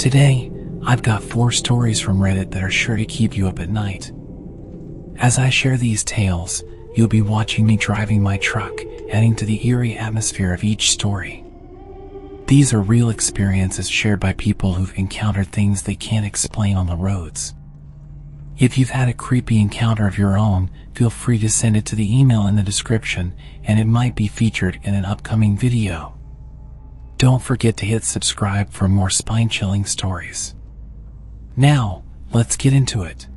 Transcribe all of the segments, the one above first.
Today, I've got 4 stories from Reddit that are sure to keep you up at night. As I share these tales, you'll be watching me driving my truck, adding to the eerie atmosphere of each story. These are real experiences shared by people who've encountered things they can't explain on the roads. If you've had a creepy encounter of your own, feel free to send it to the email in the description, and it might be featured in an upcoming video. Don't forget to hit subscribe for more spine-chilling stories. Now, let's get into it.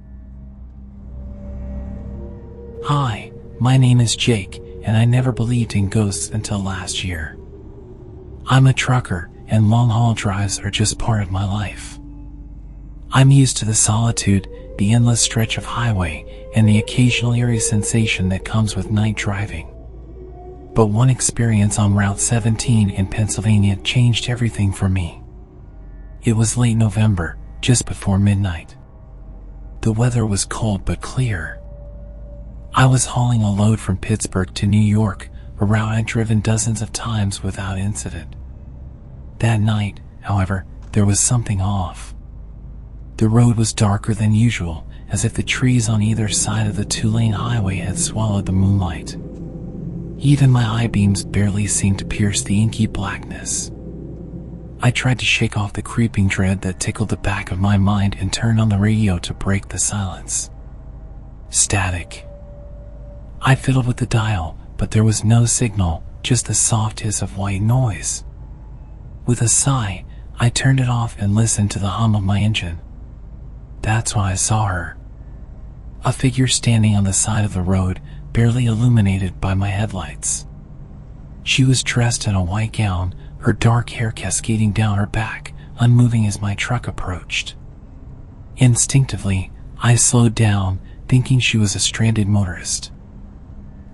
Hi, my name is Jake, and I never believed in ghosts until last year. I'm a trucker, and long-haul drives are just part of my life. I'm used to the solitude, the endless stretch of highway, and the occasional eerie sensation that comes with night driving. But one experience on Route 17 in Pennsylvania changed everything for me. It was late November, just before midnight. The weather was cold but clear. I was hauling a load from Pittsburgh to New York, a route I'd driven dozens of times without incident. That night, however, there was something off. The road was darker than usual, as if the trees on either side of the 2-lane highway had swallowed the moonlight. Even my eye beams barely seemed to pierce the inky blackness. I tried to shake off the creeping dread that tickled the back of my mind and turned on the radio to break the silence. Static. I fiddled with the dial, but there was no signal, just the soft hiss of white noise. With a sigh, I turned it off and listened to the hum of my engine. That's when I saw her. A figure standing on the side of the road, barely illuminated by my headlights. She was dressed in a white gown, her dark hair cascading down her back, unmoving as my truck approached. Instinctively, I slowed down, thinking she was a stranded motorist.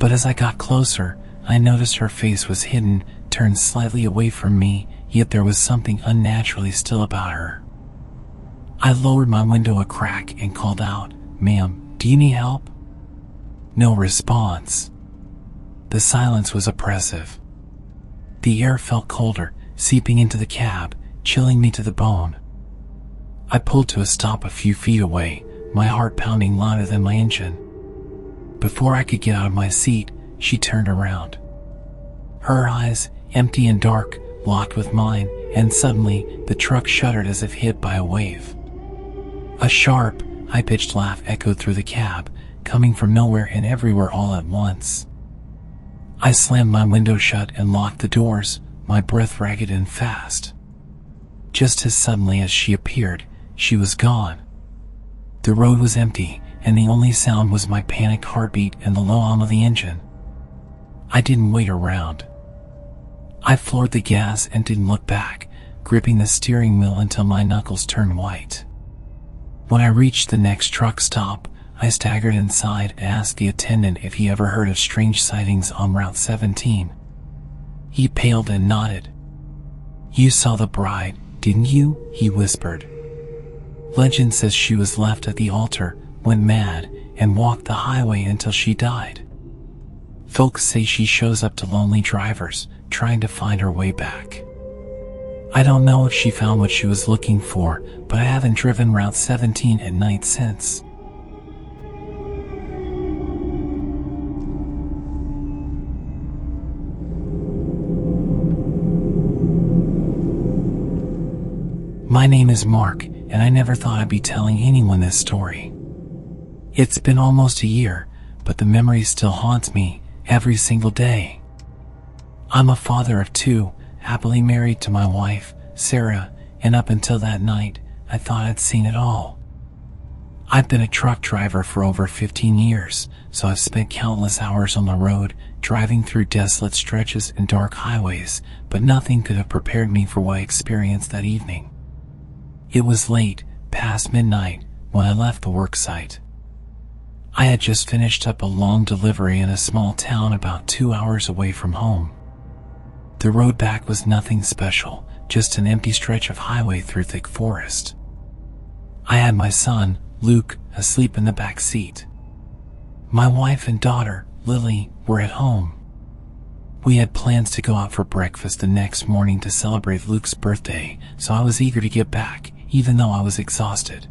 But as I got closer, I noticed her face was hidden, turned slightly away from me, yet there was something unnaturally still about her. I lowered my window a crack and called out, "Ma'am, do you need help?" No response. The silence was oppressive. The air felt colder, seeping into the cab, chilling me to the bone. I pulled to a stop a few feet away, my heart pounding louder than my engine. Before I could get out of my seat, she turned around. Her eyes, empty and dark, locked with mine, and suddenly, the truck shuddered as if hit by a wave. A sharp, high-pitched laugh echoed through the cab, coming from nowhere and everywhere all at once. I slammed my window shut and locked the doors, my breath ragged and fast. Just as suddenly as she appeared, she was gone. The road was empty, and the only sound was my panicked heartbeat and the low hum of the engine. I didn't wait around. I floored the gas and didn't look back, gripping the steering wheel until my knuckles turned white. When I reached the next truck stop, I staggered inside and asked the attendant if he ever heard of strange sightings on Route 17. He paled and nodded. "You saw the bride, didn't you?" he whispered. "Legend says she was left at the altar, went mad, and walked the highway until she died. Folks say she shows up to lonely drivers, trying to find her way back. I don't know if she found what she was looking for, but I haven't driven Route 17 at night since." My name is Mark, and I never thought I'd be telling anyone this story. It's been almost a year, but the memory still haunts me every single day. I'm a father of 2, happily married to my wife, Sarah, and up until that night, I thought I'd seen it all. I've been a truck driver for over 15 years, so I've spent countless hours on the road, driving through desolate stretches and dark highways, but nothing could have prepared me for what I experienced that evening. It was late, past midnight, when I left the work site. I had just finished up a long delivery in a small town about 2 hours away from home. The road back was nothing special, just an empty stretch of highway through thick forest. I had my son, Luke, asleep in the back seat. My wife and daughter, Lily, were at home. We had plans to go out for breakfast the next morning to celebrate Luke's birthday, so I was eager to get back, even though I was exhausted.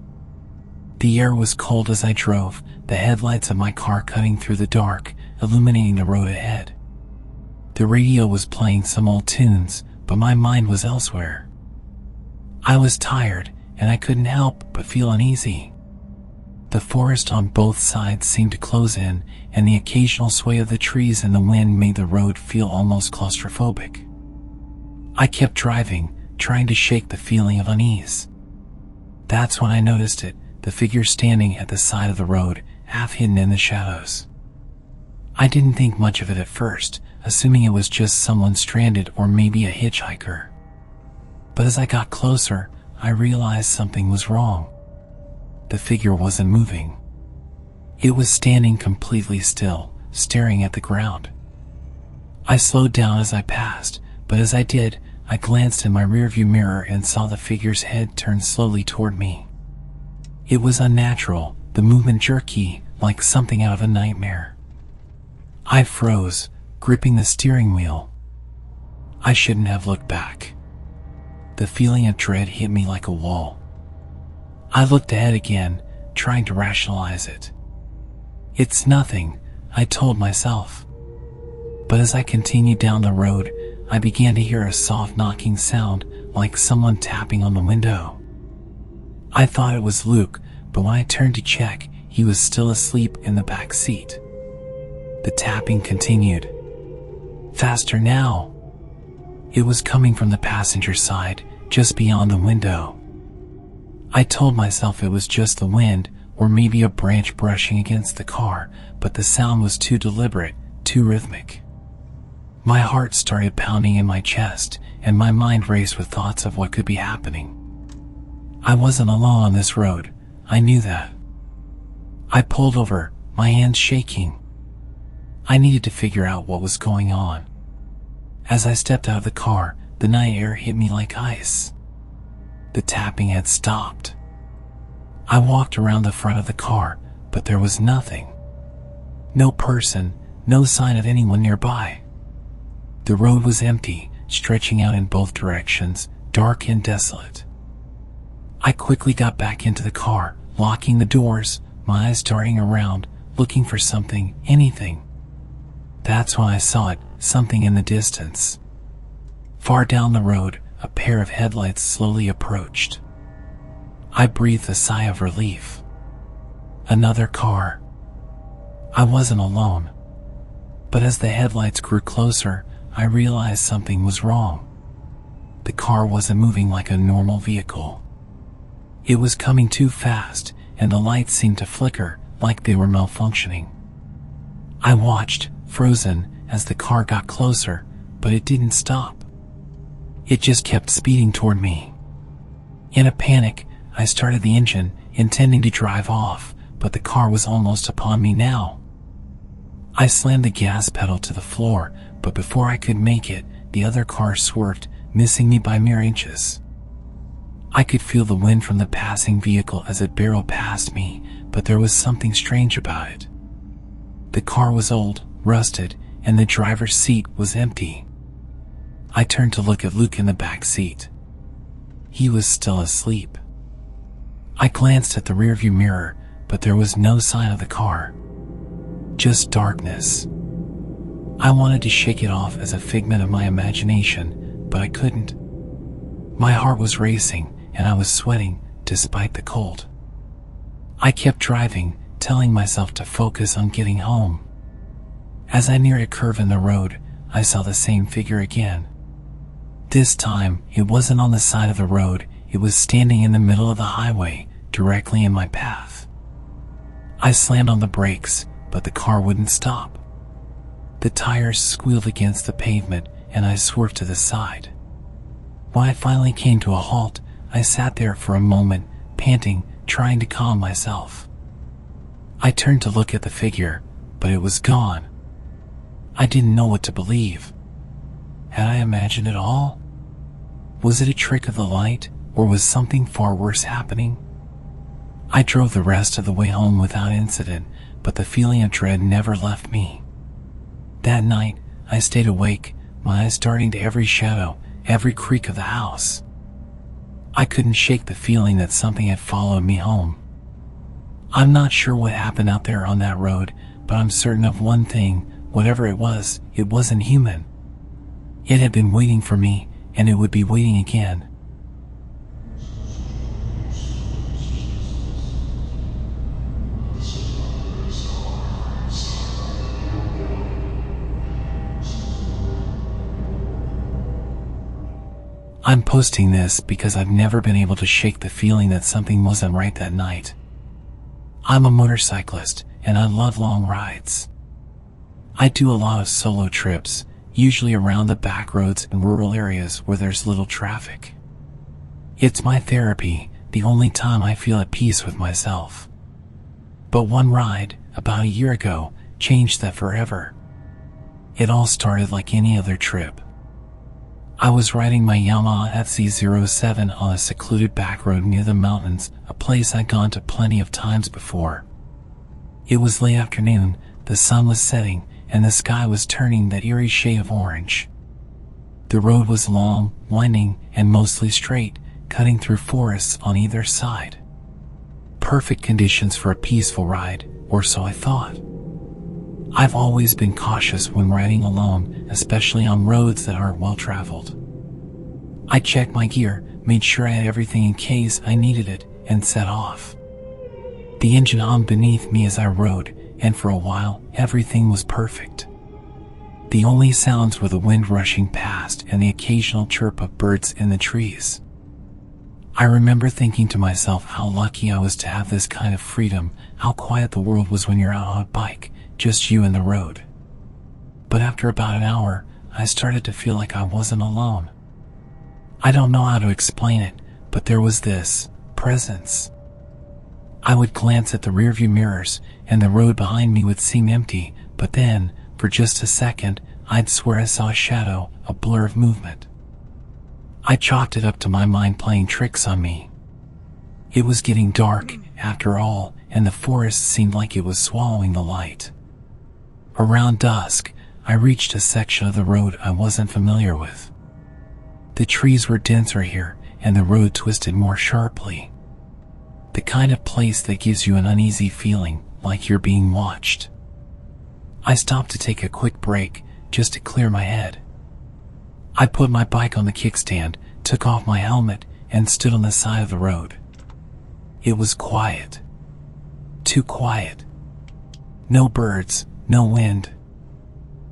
The air was cold as I drove, the headlights of my car cutting through the dark, illuminating the road ahead. The radio was playing some old tunes, but my mind was elsewhere. I was tired, and I couldn't help but feel uneasy. The forest on both sides seemed to close in, and the occasional sway of the trees in the wind made the road feel almost claustrophobic. I kept driving, trying to shake the feeling of unease. That's when I noticed it, the figure standing at the side of the road, half hidden in the shadows. I didn't think much of it at first, assuming it was just someone stranded or maybe a hitchhiker. But as I got closer, I realized something was wrong. The figure wasn't moving. It was standing completely still, staring at the ground. I slowed down as I passed, but as I did, I glanced in my rearview mirror and saw the figure's head turn slowly toward me. It was unnatural, the movement jerky, like something out of a nightmare. I froze, gripping the steering wheel. I shouldn't have looked back. The feeling of dread hit me like a wall. I looked ahead again, trying to rationalize it. It's nothing, I told myself. But as I continued down the road, I began to hear a soft knocking sound, like someone tapping on the window. I thought it was Luke, but when I turned to check, he was still asleep in the back seat. The tapping continued. Faster now. It was coming from the passenger side, just beyond the window. I told myself it was just the wind, or maybe a branch brushing against the car, but the sound was too deliberate, too rhythmic. My heart started pounding in my chest, and my mind raced with thoughts of what could be happening. I wasn't alone on this road, I knew that. I pulled over, my hands shaking. I needed to figure out what was going on. As I stepped out of the car, the night air hit me like ice. The tapping had stopped. I walked around the front of the car, but there was nothing. No person, no sign of anyone nearby. The road was empty, stretching out in both directions, dark and desolate. I quickly got back into the car, locking the doors, my eyes darting around, looking for something, anything. That's when I saw it, something in the distance. Far down the road, a pair of headlights slowly approached. I breathed a sigh of relief. Another car. I wasn't alone. But as the headlights grew closer, I realized something was wrong. The car wasn't moving like a normal vehicle. It was coming too fast, and the lights seemed to flicker, like they were malfunctioning. I watched, frozen, as the car got closer, but it didn't stop. It just kept speeding toward me. In a panic, I started the engine, intending to drive off, but the car was almost upon me now. I slammed the gas pedal to the floor, but before I could make it, the other car swerved, missing me by mere inches. I could feel the wind from the passing vehicle as it barreled past me, but there was something strange about it. The car was old, rusted, and the driver's seat was empty. I turned to look at Luke in the back seat. He was still asleep. I glanced at the rearview mirror, but there was no sign of the car. Just darkness. I wanted to shake it off as a figment of my imagination, but I couldn't. My heart was racing, and I was sweating, despite the cold. I kept driving, telling myself to focus on getting home. As I neared a curve in the road, I saw the same figure again. This time, it wasn't on the side of the road, it was standing in the middle of the highway, directly in my path. I slammed on the brakes, but the car wouldn't stop. The tires squealed against the pavement, and I swerved to the side. When I finally came to a halt, I sat there for a moment, panting, trying to calm myself. I turned to look at the figure, but it was gone. I didn't know what to believe. Had I imagined it all? Was it a trick of the light, or was something far worse happening? I drove the rest of the way home without incident, but the feeling of dread never left me. That night, I stayed awake, my eyes darting to every shadow, every creak of the house. I couldn't shake the feeling that something had followed me home. I'm not sure what happened out there on that road, but I'm certain of one thing: whatever it wasn't human. It had been waiting for me, and it would be waiting again. I'm posting this because I've never been able to shake the feeling that something wasn't right that night. I'm a motorcyclist, and I love long rides. I do a lot of solo trips, usually around the back roads in rural areas where there's little traffic. It's my therapy, the only time I feel at peace with myself. But one ride, about a year ago, changed that forever. It all started like any other trip. I was riding my Yamaha FZ07 on a secluded back road near the mountains, a place I'd gone to plenty of times before. It was late afternoon, the sun was setting, and the sky was turning that eerie shade of orange. The road was long, winding, and mostly straight, cutting through forests on either side. Perfect conditions for a peaceful ride, or so I thought. I've always been cautious when riding alone, especially on roads that aren't well traveled. I checked my gear, made sure I had everything in case I needed it, and set off. The engine hummed beneath me as I rode, and for a while, everything was perfect. The only sounds were the wind rushing past and the occasional chirp of birds in the trees. I remember thinking to myself how lucky I was to have this kind of freedom, how quiet the world was when you're out on a bike, just you and the road. But after about an hour, I started to feel like I wasn't alone. I don't know how to explain it, but there was this presence. I would glance at the rearview mirrors, and the road behind me would seem empty, but then, for just a second, I'd swear I saw a shadow, a blur of movement. I chalked it up to my mind playing tricks on me. It was getting dark, after all, and the forest seemed like it was swallowing the light. Around dusk, I reached a section of the road I wasn't familiar with. The trees were denser here, and the road twisted more sharply. The kind of place that gives you an uneasy feeling, like you're being watched. I stopped to take a quick break, just to clear my head. I put my bike on the kickstand, took off my helmet, and stood on the side of the road. It was quiet. Too quiet. No birds, no wind.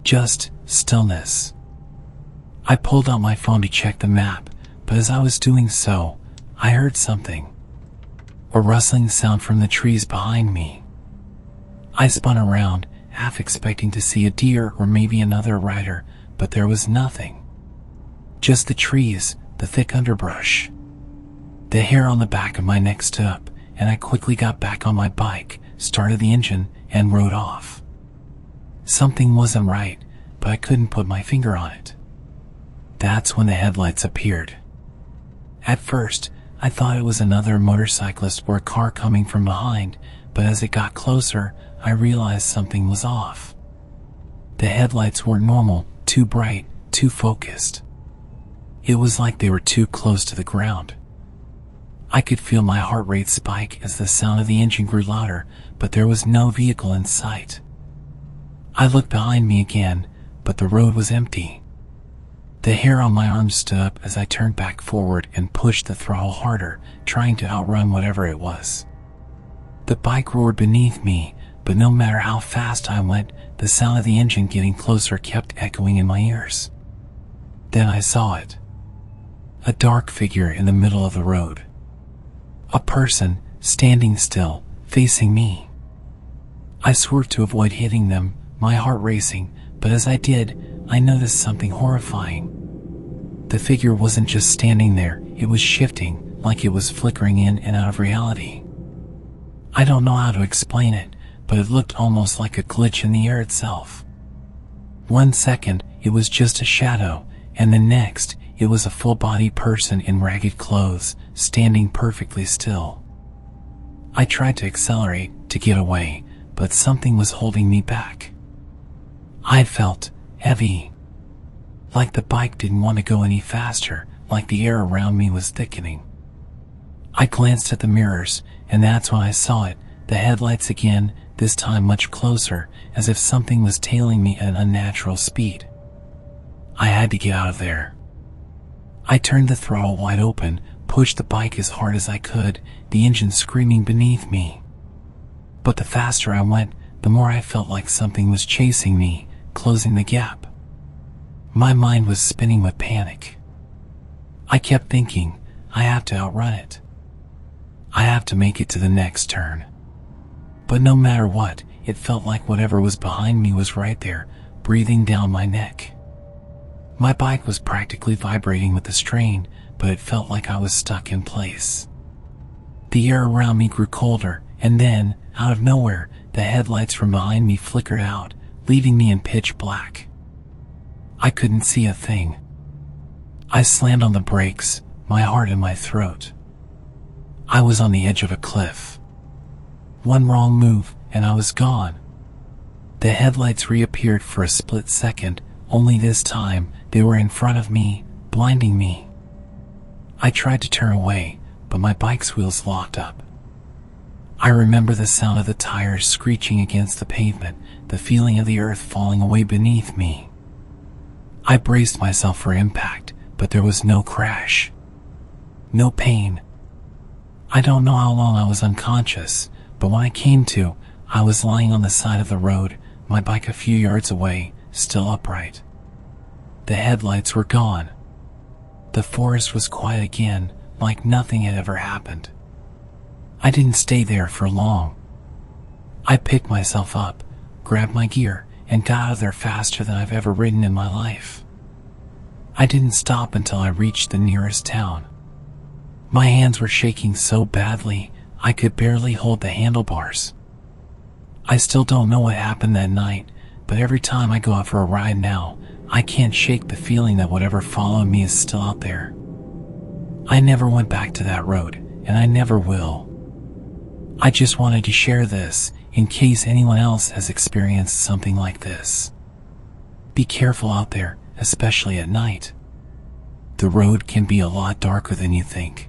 Just stillness. I pulled out my phone to check the map, but as I was doing so, I heard something. A rustling sound from the trees behind me. I spun around, half expecting to see a deer or maybe another rider, but there was nothing. Just the trees, the thick underbrush. The hair on the back of my neck stood up, and I quickly got back on my bike, started the engine, and rode off. Something wasn't right, but I couldn't put my finger on it. That's when the headlights appeared. At first, I thought it was another motorcyclist or a car coming from behind, but as it got closer, I realized something was off. The headlights weren't normal, too bright, too focused. It was like they were too close to the ground. I could feel my heart rate spike as the sound of the engine grew louder, but there was no vehicle in sight. I looked behind me again, but the road was empty. The hair on my arm stood up as I turned back forward and pushed the throttle harder, trying to outrun whatever it was. The bike roared beneath me, but no matter how fast I went, the sound of the engine getting closer kept echoing in my ears. Then I saw it. A dark figure in the middle of the road. A person, standing still, facing me. I swerved to avoid hitting them, my heart racing, but as I did, I noticed something horrifying. The figure wasn't just standing there, it was shifting, like it was flickering in and out of reality. I don't know how to explain it, but it looked almost like a glitch in the air itself. 1 second, it was just a shadow, and the next, it was a full-body person in ragged clothes, standing perfectly still. I tried to accelerate, to get away, but something was holding me back. I felt heavy. Like the bike didn't want to go any faster, like the air around me was thickening. I glanced at the mirrors, and that's when I saw it, the headlights again, this time much closer, as if something was tailing me at an unnatural speed. I had to get out of there. I turned the throttle wide open, pushed the bike as hard as I could, the engine screaming beneath me. But the faster I went, the more I felt like something was chasing me, closing the gap. My mind was spinning with panic. I kept thinking, I have to outrun it. I have to make it to the next turn. But no matter what, it felt like whatever was behind me was right there, breathing down my neck. My bike was practically vibrating with the strain, but it felt like I was stuck in place. The air around me grew colder, and then, out of nowhere, the headlights from behind me flickered out, leaving me in pitch black. I couldn't see a thing. I slammed on the brakes, my heart in my throat. I was on the edge of a cliff. One wrong move, and I was gone. The headlights reappeared for a split second, only this time, they were in front of me, blinding me. I tried to turn away, but my bike's wheels locked up. I remember the sound of the tires screeching against the pavement, the feeling of the earth falling away beneath me. I braced myself for impact, but there was no crash. No pain. I don't know how long I was unconscious, but when I came to, I was lying on the side of the road, my bike a few yards away, still upright. The headlights were gone. The forest was quiet again, like nothing had ever happened. I didn't stay there for long. I picked myself up, grabbed my gear, and got out of there faster than I've ever ridden in my life. I didn't stop until I reached the nearest town. My hands were shaking so badly, I could barely hold the handlebars. I still don't know what happened that night, but every time I go out for a ride now, I can't shake the feeling that whatever followed me is still out there. I never went back to that road, and I never will. I just wanted to share this, in case anyone else has experienced something like this. Be careful out there, especially at night. The road can be a lot darker than you think.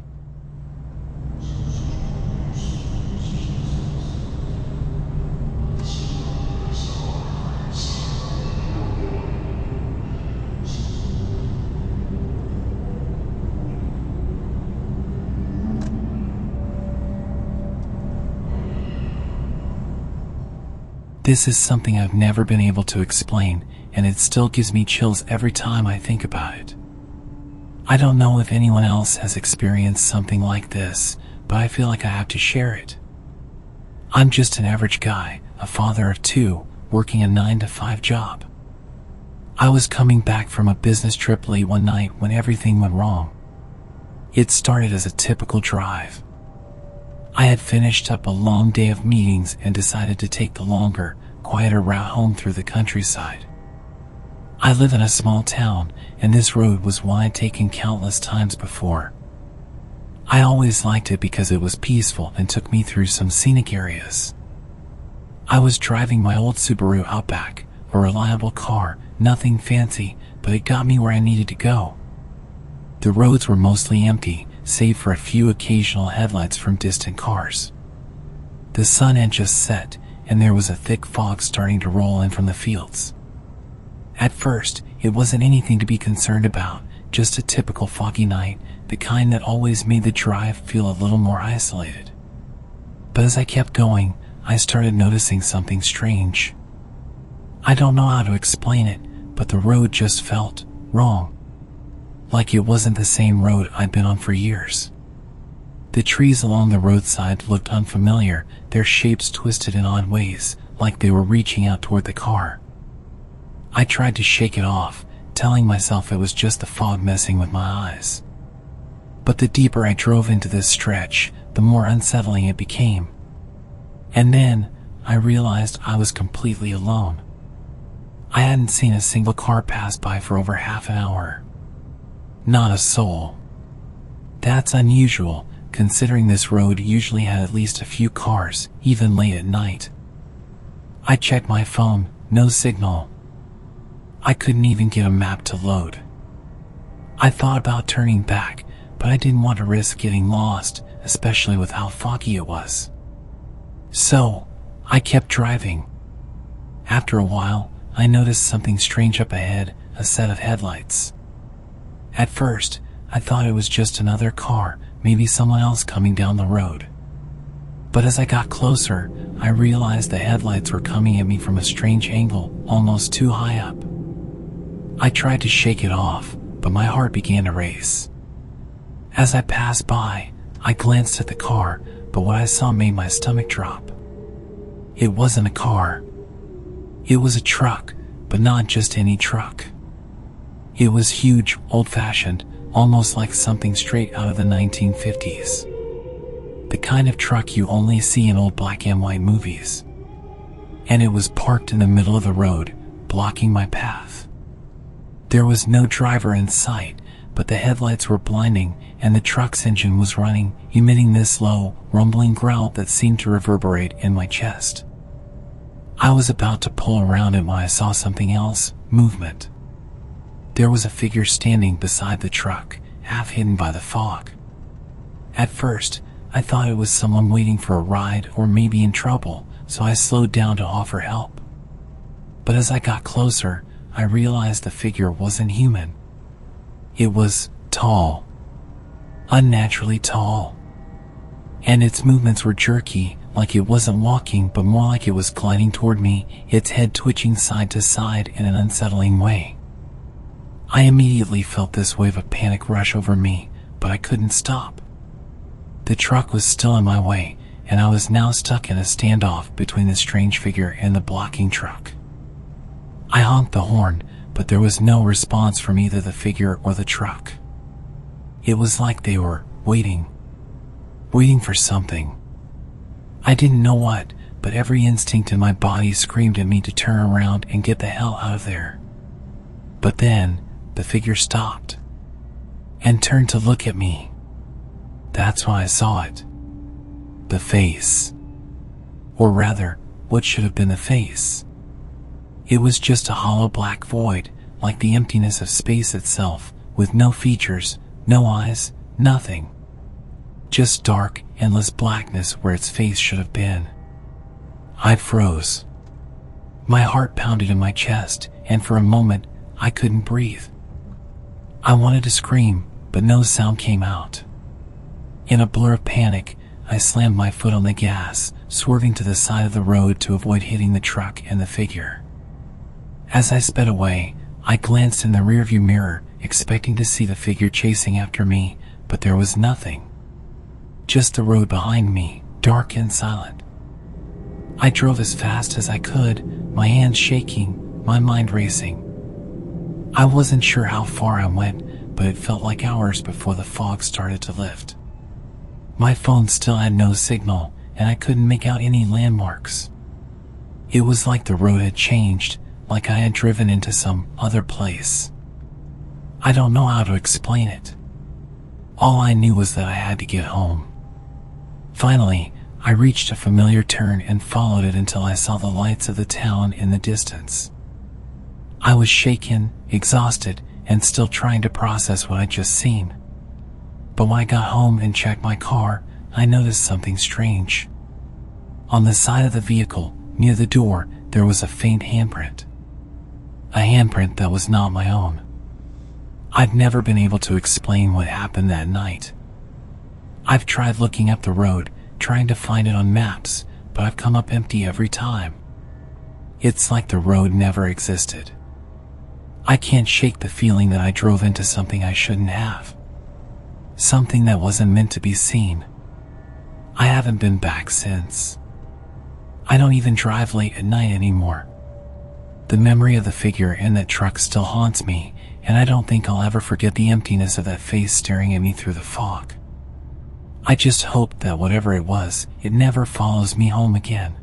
This is something I've never been able to explain, and it still gives me chills every time I think about it. I don't know if anyone else has experienced something like this, but I feel like I have to share it. I'm just an average guy, a father of two, working a 9-to-5 job. I was coming back from a business trip late one night when everything went wrong. It started as a typical drive. I had finished up a long day of meetings and decided to take the longer, quieter route home through the countryside. I live in a small town, and this road was one I'd taken countless times before. I always liked it because it was peaceful and took me through some scenic areas. I was driving my old Subaru Outback, a reliable car, nothing fancy, but it got me where I needed to go. The roads were mostly empty, save for a few occasional headlights from distant cars. The sun had just set, and there was a thick fog starting to roll in from the fields. At first, it wasn't anything to be concerned about, just a typical foggy night, the kind that always made the drive feel a little more isolated. But as I kept going, I started noticing something strange. I don't know how to explain it, but the road just felt wrong. Like it wasn't the same road I'd been on for years. The trees along the roadside looked unfamiliar, their shapes twisted in odd ways, like they were reaching out toward the car. I tried to shake it off, telling myself it was just the fog messing with my eyes. But the deeper I drove into this stretch, the more unsettling it became. And then, I realized I was completely alone. I hadn't seen a single car pass by for over half an hour. Not a soul. That's unusual, considering this road usually had at least a few cars, even late at night. I checked my phone, no signal. I couldn't even get a map to load. I thought about turning back, but I didn't want to risk getting lost, especially with how foggy it was. So, I kept driving. After a while, I noticed something strange up ahead, a set of headlights. At first, I thought it was just another car, maybe someone else coming down the road. But as I got closer, I realized the headlights were coming at me from a strange angle, almost too high up. I tried to shake it off, but my heart began to race. As I passed by, I glanced at the car, but what I saw made my stomach drop. It wasn't a car. It was a truck, but not just any truck. It was huge, old-fashioned, almost like something straight out of the 1950s. The kind of truck you only see in old black and white movies. And it was parked in the middle of the road, blocking my path. There was no driver in sight, but the headlights were blinding, and the truck's engine was running, emitting this low, rumbling growl that seemed to reverberate in my chest. I was about to pull around it when I saw something else, movement. There was a figure standing beside the truck, half hidden by the fog. At first, I thought it was someone waiting for a ride or maybe in trouble, so I slowed down to offer help. But as I got closer, I realized the figure wasn't human. It was tall. Unnaturally tall. And its movements were jerky, like it wasn't walking but more like it was gliding toward me, its head twitching side to side in an unsettling way. I immediately felt this wave of panic rush over me, but I couldn't stop. The truck was still in my way, and I was now stuck in a standoff between the strange figure and the blocking truck. I honked the horn, but there was no response from either the figure or the truck. It was like they were waiting for something. I didn't know what, but every instinct in my body screamed at me to turn around and get the hell out of there. But then, the figure stopped and turned to look at me. That's when I saw it. The face. Or rather, what should have been the face. It was just a hollow black void, like the emptiness of space itself, with no features, no eyes, nothing. Just dark, endless blackness where its face should have been. I froze. My heart pounded in my chest, and for a moment, I couldn't breathe. I wanted to scream, but no sound came out. In a blur of panic, I slammed my foot on the gas, swerving to the side of the road to avoid hitting the truck and the figure. As I sped away, I glanced in the rearview mirror, expecting to see the figure chasing after me, but there was nothing. Just the road behind me, dark and silent. I drove as fast as I could, my hands shaking, my mind racing. I wasn't sure how far I went, but it felt like hours before the fog started to lift. My phone still had no signal, and I couldn't make out any landmarks. It was like the road had changed, like I had driven into some other place. I don't know how to explain it. All I knew was that I had to get home. Finally, I reached a familiar turn and followed it until I saw the lights of the town in the distance. I was shaken, exhausted, and still trying to process what I'd just seen. But when I got home and checked my car, I noticed something strange. On the side of the vehicle, near the door, there was a faint handprint. A handprint that was not my own. I've never been able to explain what happened that night. I've tried looking up the road, trying to find it on maps, but I've come up empty every time. It's like the road never existed. I can't shake the feeling that I drove into something I shouldn't have. Something that wasn't meant to be seen. I haven't been back since. I don't even drive late at night anymore. The memory of the figure in that truck still haunts me, and I don't think I'll ever forget the emptiness of that face staring at me through the fog. I just hope that whatever it was, it never follows me home again.